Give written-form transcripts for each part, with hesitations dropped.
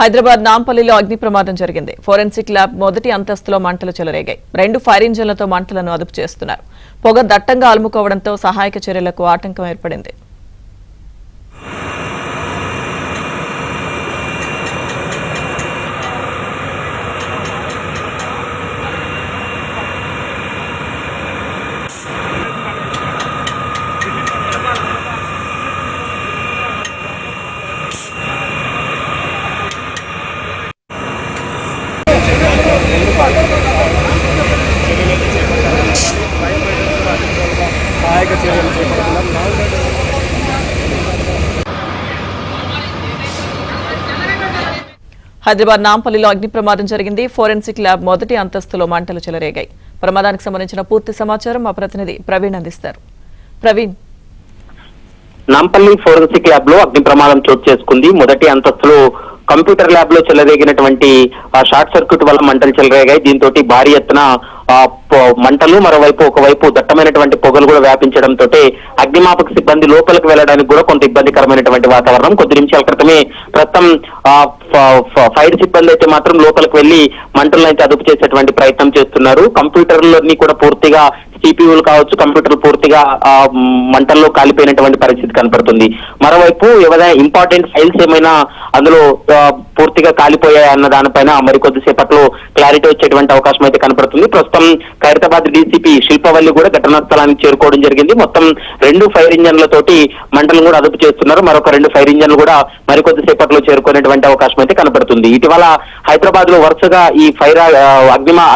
హైదరాబాద్ నాంపల్లిలో అగ్ని ప్రమాదం జరిగింది. ఫోరెన్సిక్ ల్యాబ్ మొదటి అంతస్తులో మంటలు చెలరేగాయి. 2 ఫైర్ ఇంజన్లతో మంటలను అదుపు చేస్తున్నారు. పొగ దట్టంగా అలుముకోవడంతో సహాయక చర్యలకు ఆటంకం ఏర్పడింది. హైదరాబాద్ నాంపల్లిలో అగ్ని ప్రమాదం జరిగింది. ఫోరెన్సిక్ ల్యాబ్ మొదటి అంతస్తులో మంటలు చెలరేగాయి. ప్రమాదానికి సంబంధించిన పూర్తి సమాచారం మా ప్రతినిధి ప్రవీణ్ అందిస్తారు. ప్రవీణ్, నాంపల్లి ఫోరెన్సిక్ ల్యాబ్ లో అగ్ని ప్రమాదం చోటు చేసుకుంది. మొదటి అంతస్తులో కంప్యూటర్ ల్యాబ్ లో చెలరేగినటువంటి షార్ట్ సర్క్యూట్ వల్ల మంటలు చెలరేగాయి. దీంతో భారీ ఎత్తున మంటలు, మరోవైపు ఒకవైపు దట్టమైనటువంటి పొగలు కూడా వ్యాపించడంతో అగ్నిమాపక సిబ్బంది లోపలికి వెళ్ళడానికి కూడా కొంత ఇబ్బందికరమైనటువంటి వాతావరణం. కొద్ది నిమిషాల క్రితమే ప్రస్తుతం ఫైర్ సిబ్బంది అయితే మాత్రం లోపలికి వెళ్లి మంటలను అయితే అదుపు చేసేటువంటి ప్రయత్నం చేస్తున్నారు. కంప్యూటర్లన్నీ కూడా పూర్తిగా సిపియూలు కావచ్చు, కంప్యూటర్లు పూర్తిగా మంటల్లో కాలిపోయినటువంటి పరిస్థితి కనపడుతుంది. మరోవైపు ఏమైనా ఇంపార్టెంట్ ఫైల్స్ ఏమైనా అందులో పూర్తిగా కాలిపోయాయి అన్న దానిపైన మరికొద్దిసేపట్లో క్లారిటీ వచ్చేటువంటి అవకాశం అయితే కనపడుతుంది. ప్రస్తుతం ఖైరతాబాద్ డీసీపీ శిల్పవల్లి కూడా ఘటనా స్థలానికి చేరుకోవడం జరిగింది. మొత్తం 2 ఫైర్ ఇంజన్లతోటి మంటలను కూడా అదుపు చేస్తున్నారు. మరొక 2 ఫైర్ ఇంజన్లు కూడా మరికొద్దిసేపట్లో చేరుకునేటువంటి అవకాశం అయితే కనపడుతుంది. ఇటీవల హైదరాబాద్ లో వరుసగా ఈ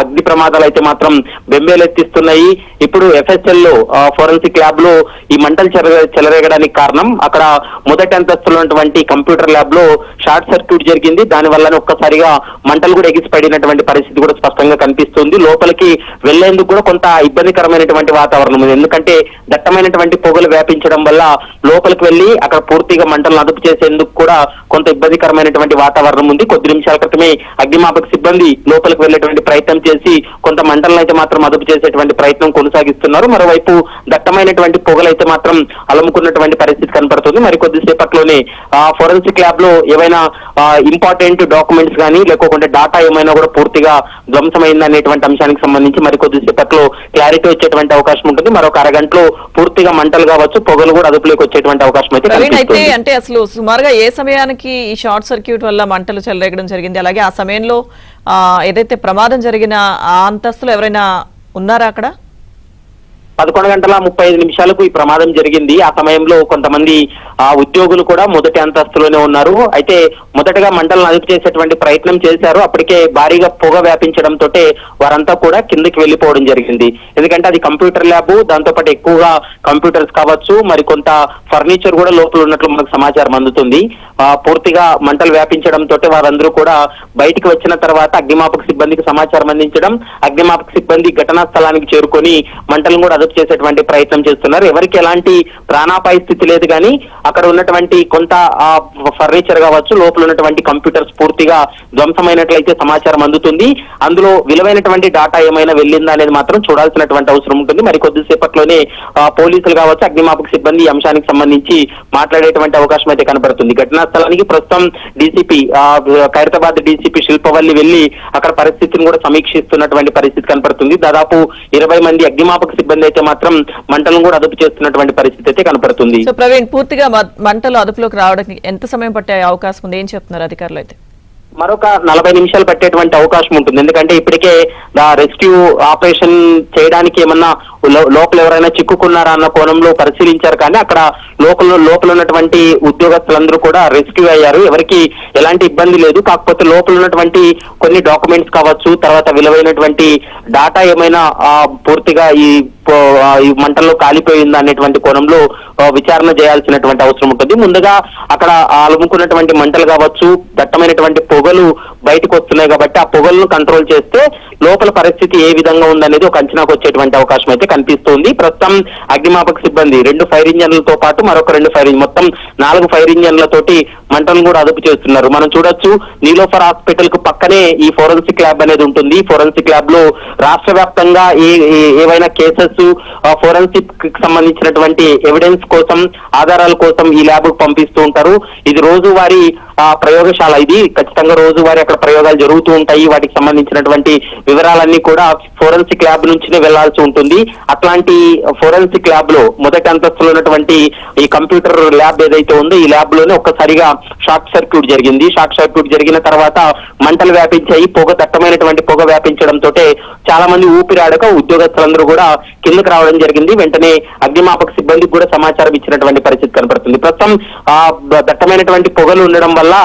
అగ్ని ప్రమాదాలు అయితే మాత్రం బెంబేలెత్తిస్తున్నాయి. ఇప్పుడు ఎఫ్ఎస్ఎల్ లో ఫోరెన్సిక్ ల్యాబ్ లో ఈ మంటలు చెలరేగడానికి కారణం అక్కడ మొదటి అంతస్తులో ఉన్నటువంటి కంప్యూటర్ ల్యాబ్ లో షార్ట్ సర్క్యూట్ జరిగింది. దాని వల్ల ఒక్కసారిగా మంటలు కూడా ఎగిసిపడినటువంటి పరిస్థితి కూడా స్పష్టంగా కనిపిస్తుంది. లోపలికి వెళ్లేందుకు కూడా కొంత ఇబ్బందికరమైనటువంటి వాతావరణం ఉంది. ఎందుకంటే దట్టమైనటువంటి పొగలు వ్యాపించడం వల్ల లోపలికి వెళ్లి అక్కడ పూర్తిగా మంటలను అదుపు చేసేందుకు కూడా కొంత ఇబ్బందికరమైనటువంటి వాతావరణం ఉంది. కొద్ది నిమిషాల క్రితమే అగ్నిమాపక సిబ్బంది లోపలికి వెళ్లేటువంటి ప్రయత్నం చేసి కొంత మంటలను అయితే మాత్రం అదుపు చేసేటువంటి ప్రయత్నం కొనసాగిస్తున్నారు. మరోవైపు దట్టమైనటువంటి పొగలైతే మాత్రం అలముకున్నటువంటి పరిస్థితి కనపడుతుంది. మరి కొద్దిసేపట్లోనే ఫోరెన్సిక్ ల్యాబ్ లో ఏవైనా ఇంపార్టెంట్ డాక్యుమెంట్స్ కానీ లేకపోతే డాటా ఏమైనా కూడా పూర్తిగా ధ్వంసమైంది అనేటువంటి అంశానికి సంబంధించి మరి కొద్దిసేపట్లో క్లారిటీ వచ్చేటువంటి అవకాశం ఉంటుంది. మరొక అరగంటలో పూర్తిగా మంటలు కావచ్చు, పొగలు కూడా అదుపులోకి వచ్చేటువంటి అవకాశం అయితే. అంటే అసలు సుమారుగా ఏ సమయానికి ఈ షార్ట్ సర్క్యూట్ వల్ల మంటలు చెలరేగడం జరిగింది? అలాగే ఆ సమయంలో ఏదైతే ప్రమాదం జరిగిన ఆ అంతస్తులో ఎవరైనా ఉన్నారా అక్కడ? 11:35 ఈ ప్రమాదం జరిగింది. ఆ సమయంలో కొంతమంది ఉద్యోగులు కూడా మొదటి అంతస్తులోనే ఉన్నారు. అయితే మొదటగా మంటలను అదుపు చేసేటువంటి ప్రయత్నం చేశారు. అప్పటికే భారీగా పొగ వ్యాపించడంతో వారంతా కూడా కిందకి వెళ్లిపోవడం జరిగింది. ఎందుకంటే అది కంప్యూటర్ ల్యాబ్, దాంతో పాటు ఎక్కువగా కంప్యూటర్స్ కావచ్చు, మరి కొంత ఫర్నిచర్ కూడా లోపల ఉన్నట్లు మనకు సమాచారం అందుతుంది. పూర్తిగా మంటలు వ్యాపించడంతో వారందరూ కూడా బయటికి వచ్చిన తర్వాత అగ్నిమాపక సిబ్బందికి సమాచారం అందించడం, అగ్నిమాపక సిబ్బంది ఘటనా స్థలానికి చేరుకొని మంటలను కూడా అదుపు చేసేటువంటి ప్రయత్నం చేస్తున్నారు. ఎవరికి ఎలాంటి ప్రాణాపాయ స్థితి లేదు, కానీ అక్కడ ఉన్నటువంటి కొంత ఫర్నిచర్ కావచ్చు, లోపల ఉన్నటువంటి కంప్యూటర్స్ పూర్తిగా ధ్వంసమైనట్లయితే సమాచారం అందుతుంది. అందులో విలువైనటువంటి డాటా ఏమైనా వెళ్ళిందా అనేది మాత్రం చూడాల్సినటువంటి అవసరం ఉంటుంది. మరి కొద్దిసేపట్లోనే పోలీసులు కావచ్చు, అగ్నిమాపక సిబ్బంది ఈ అంశానికి సంబంధించి మాట్లాడేటువంటి అవకాశం అయితే కనపడుతుంది. ఘటనా స్థలానికి ప్రస్తుతం డీసీపీ ఖైరతాబాద్ డీసీపీ శిల్పవల్లి వెళ్లి అక్కడ పరిస్థితిని కూడా సమీక్షిస్తున్నటువంటి పరిస్థితి కనపడుతుంది. దాదాపు 20 మంది అగ్నిమాపక సిబ్బంది అయితే మాత్రం మంటలను కూడా అదుపు చేస్తున్నటువంటి పరిస్థితి అయితే కనపడుతుంది. సో ప్రవీణ్, పూర్తిగా మంటలు అదుపులోకి రావడానికి ఎంత సమయం పట్టే అవకాశం ఉంది? ఏం చెప్తున్నారు అధికారులు? అయితే మరొక 40 నిమిషాలు పట్టేటువంటి అవకాశం ఉంటుంది. ఎందుకంటే ఇప్పటికే రెస్క్యూ ఆపరేషన్ చేయడానికి ఏమన్నా లోపల ఎవరైనా చిక్కుకున్నారా అన్న కోణంలో పరిశీలించారు, కానీ అక్కడ లోపల ఉన్నటువంటి ఉద్యోగస్తులందరూ కూడా రెస్క్యూ అయ్యారు. ఎవరికి ఎలాంటి ఇబ్బంది లేదు. కాకపోతే లోపల ఉన్నటువంటి కొన్ని డాక్యుమెంట్స్ కావచ్చు, తర్వాత విలువైనటువంటి డాటా ఏమైనా పూర్తిగా ఈ మంటల్లో కాలిపోయిందా అనేటువంటి కోణంలో విచారణ చేయాల్సినటువంటి అవసరం ఉంటుంది. ముందుగా అక్కడ అలుముకున్నటువంటి మంటలు కావచ్చు, దట్టమైనటువంటి పొగలు బయటకు వస్తున్నాయి కాబట్టి ఆ పొగలను కంట్రోల్ చేస్తే లోపల పరిస్థితి ఏ విధంగా ఉందనేది ఒక అంచనాకు వచ్చేటువంటి అవకాశం అయితే కనిపిస్తోంది. ప్రస్తుతం అగ్నిమాపక సిబ్బంది 2 ఫైర్ ఇంజన్లతో పాటు మరొక 2 ఫైర్ మొత్తం 4 ఫైర్ ఇంజన్లతోటి మంటలను కూడా అదుపు చేస్తున్నారు. మనం చూడొచ్చు, నీలోఫర్ హాస్పిటల్ కు పక్కనే ఈ ఫోరెన్సిక్ ల్యాబ్ అనేది ఉంటుంది. ఫోరెన్సిక్ ల్యాబ్ లో రాష్ట్ర వ్యాప్తంగా ఏవైనా కేసెస్ ఫోరెన్సిక్ కి సంబంధించినటువంటి ఎవిడెన్స్ కోసం, ఆధారాల కోసం ఈ ల్యాబ్ కు పంపిస్తూ ఉంటారు. ఇది రోజువారీ ప్రయోగశాల ఇది. ఖచ్చితంగా రోజువారీ అక్కడ ప్రయోగాలు జరుగుతూ ఉంటాయి. వాటికి సంబంధించినటువంటి వివరాలన్నీ కూడా ఫోరెన్సిక్ ల్యాబ్ నుంచినే వెళ్లాల్సి ఉంటుంది. అట్లాంటి ఫోరెన్సిక్ ల్యాబ్ లో మొదటి అంతస్తులో ఉన్నటువంటి ఈ కంప్యూటర్ ల్యాబ్ ఏదైతే ఉందో ఈ ల్యాబ్ లోనే ఒక్కసారిగా షార్ట్ సర్క్యూట్ జరిగింది. షార్ట్ సర్క్యూట్ జరిగిన తర్వాత మంటలు వ్యాపించాయి. దట్టమైనటువంటి పొగ వ్యాపించడంతో చాలా మంది ఊపిరాడక ఉద్యోగస్తులందరూ కూడా కిందకు రావడం జరిగింది. వెంటనే అగ్నిమాపక సిబ్బందికి కూడా సమాచారం ఇచ్చినటువంటి పరిస్థితి కనపడుతుంది. ప్రస్తుతం దట్టమైనటువంటి పొగలు ఉండడం వల్ల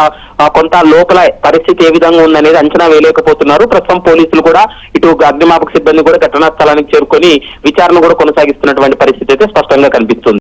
కొంత లోపల పరిస్థితి ఏ విధంగా ఉందనేది అంచనా వేయలేకపోతున్నారు. ప్రస్తుతం పోలీసులు కూడా ఇటు అగ్నిమాపక సిబ్బంది కూడా ఘటనా స్థలానికి చేరుకొని విచారణ కూడా కొనసాగిస్తున్నటువంటి పరిస్థితి అయితే స్పష్టంగా కనిపిస్తుంది.